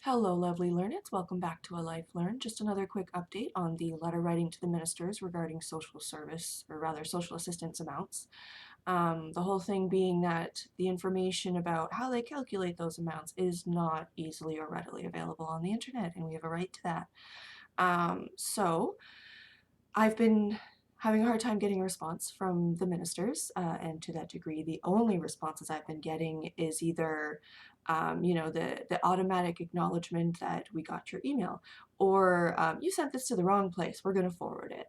Hello, lovely learneds. Welcome back to ALifeLearned. Just another quick update on the letter writing to the ministers regarding social service, or rather social assistance amounts. The whole thing being that the information about how they calculate those amounts is not easily or readily available on the internet, and we have a right to that. So I've been having a hard time getting a response from the ministers, and to that degree, the only responses I've been getting is either, the automatic acknowledgement that we got your email, or you sent this to the wrong place, we're going to forward it.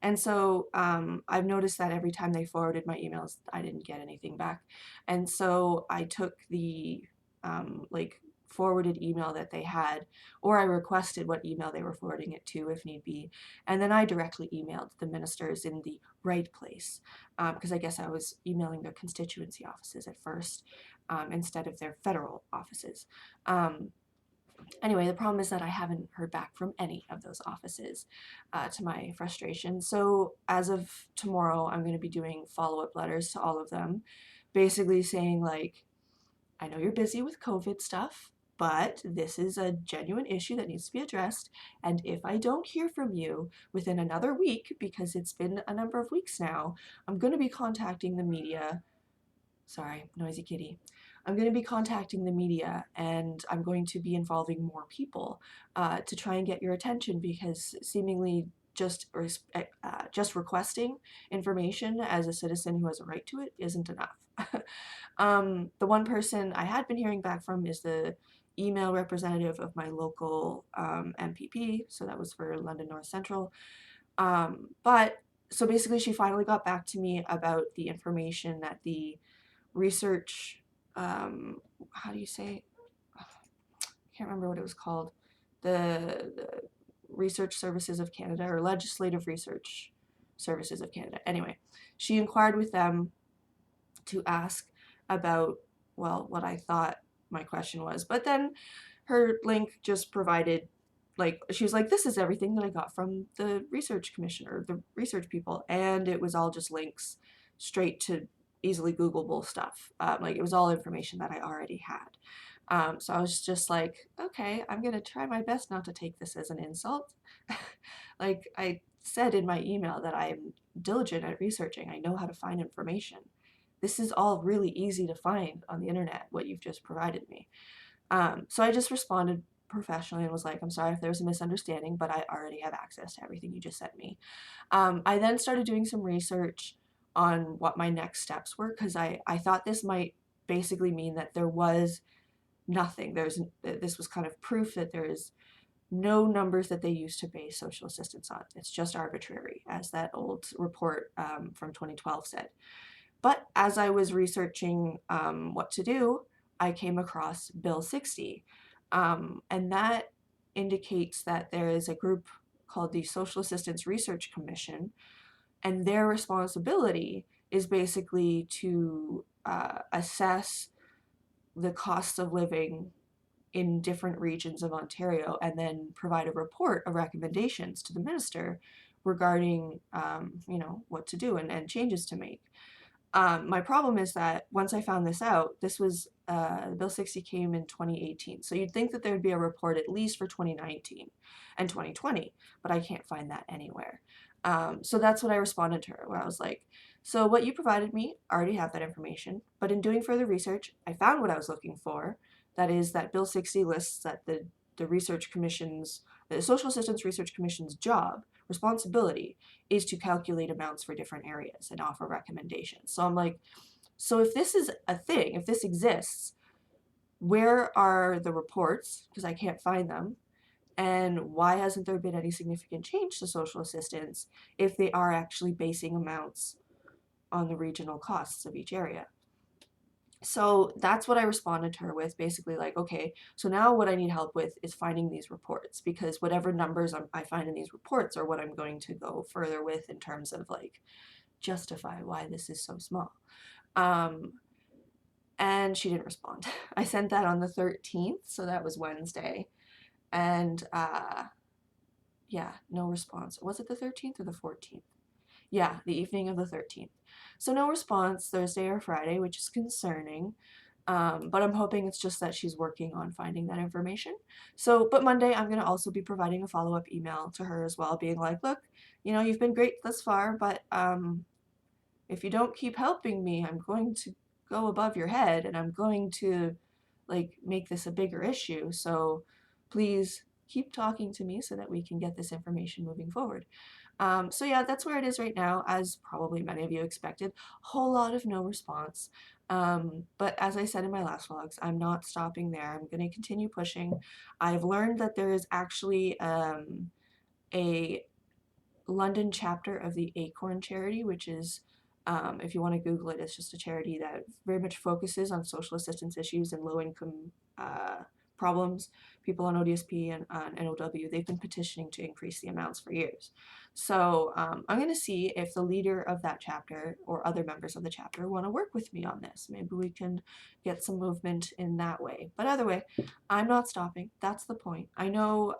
And so I've noticed that every time they forwarded my emails, I didn't get anything back. And so I took the forwarded email that they had, or I requested what email they were forwarding it to if need be, and then I directly emailed the ministers in the right place, because I guess I was emailing their constituency offices at first, instead of their federal offices. Anyway, the problem is that I haven't heard back from any of those offices, to my frustration. So as of tomorrow, I'm going to be doing follow-up letters to all of them, basically saying, like, I know you're busy with COVID stuff, but this is a genuine issue that needs to be addressed. And if I don't hear from you within another week, because it's been a number of weeks now, I'm going to be contacting the media. Sorry, noisy kitty. I'm going to be contacting the media, and I'm going to be involving more people to try and get your attention, because seemingly just requesting information as a citizen who has a right to it isn't enough. The one person I had been hearing back from is the email representative of my local MPP, so that was for London North Central. But so basically, she finally got back to me about the information that the research, how do you say? I can't remember what it was called. The Research Services of Canada, or Legislative Research Services of Canada. Anyway, she inquired with them to ask about, well, what I thought my question was. But then her link just provided, like, she was like, this is everything that I got from the research commissioner, the research people. And it was all just links straight to easily Googleable stuff. Like, it was all information that I already had. So I was just like, okay, I'm going to try my best not to take this as an insult. Like I said in my email, that I'm diligent at researching. I know how to find information. This is all really easy to find on the internet, what you've just provided me. So I just responded professionally and was like, I'm sorry if there's a misunderstanding, but I already have access to everything you just sent me. I then started doing some research on what my next steps were, because I thought this might basically mean that there was nothing. This was kind of proof that there is no numbers that they use to base social assistance on. It's just arbitrary, as that old report from 2012 said. But as I was researching what to do, I came across Bill 60. And that indicates that there is a group called the Social Assistance Research Commission, and their responsibility is basically to assess the cost of living in different regions of Ontario, and then provide a report of recommendations to the minister regarding, what to do and changes to make. My problem is that once I found this out, this was, Bill 60 came in 2018. So you'd think that there'd be a report at least for 2019 and 2020, but I can't find that anywhere. So that's what I responded to her, where I was like, so what you provided me, I already have that information, but in doing further research, I found what I was looking for. That is that Bill 60 lists that the Research Commission's, the Social Assistance Research Commission's responsibility is to calculate amounts for different areas and offer recommendations. So I'm like, so if this is a thing, if this exists, where are the reports? Because I can't find them. And why hasn't there been any significant change to social assistance if they are actually basing amounts on the regional costs of each area? So that's what I responded to her with, basically like, okay, so now what I need help with is finding these reports, because whatever numbers I find in these reports are what I'm going to go further with in terms of like justify why this is so small. And she didn't respond. I sent that on the 13th, so that was Wednesday. And yeah, no response. Was it the 13th or the 14th? Yeah, the evening of the 13th. So no response Thursday or Friday, which is concerning. But I'm hoping it's just that she's working on finding that information. So, but Monday I'm going to also be providing a follow-up email to her as well, being like, look, you've been great thus far, but if you don't keep helping me, I'm going to go above your head and I'm going to like make this a bigger issue. So please keep talking to me so that we can get this information moving forward. So yeah, that's where it is right now, as probably many of you expected. Whole lot of no response. But as I said in my last vlogs, I'm not stopping there. I'm going to continue pushing. I've learned that there is actually a London chapter of the Acorn charity, which is, if you want to Google it, it's just a charity that very much focuses on social assistance issues and low income problems. People on ODSP and on NOW, they've been petitioning to increase the amounts for years. So I'm going to see if the leader of that chapter or other members of the chapter want to work with me on this. Maybe we can get some movement in that way. But either way, I'm not stopping. That's the point. I know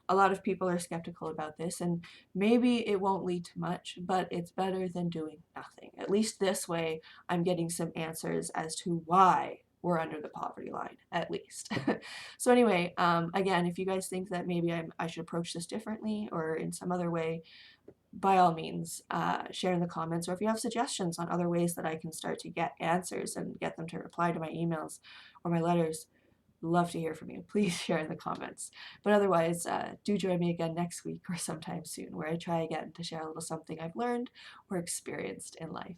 a lot of people are skeptical about this, and maybe it won't lead to much, but it's better than doing nothing. At least this way, I'm getting some answers as to why we're under the poverty line, at least. So anyway, again, if you guys think that maybe I should approach this differently or in some other way, by all means, share in the comments, or if you have suggestions on other ways that I can start to get answers and get them to reply to my emails or my letters, love to hear from you. Please share in the comments. But otherwise, do join me again next week or sometime soon, where I try again to share a little something I've learned or experienced in life.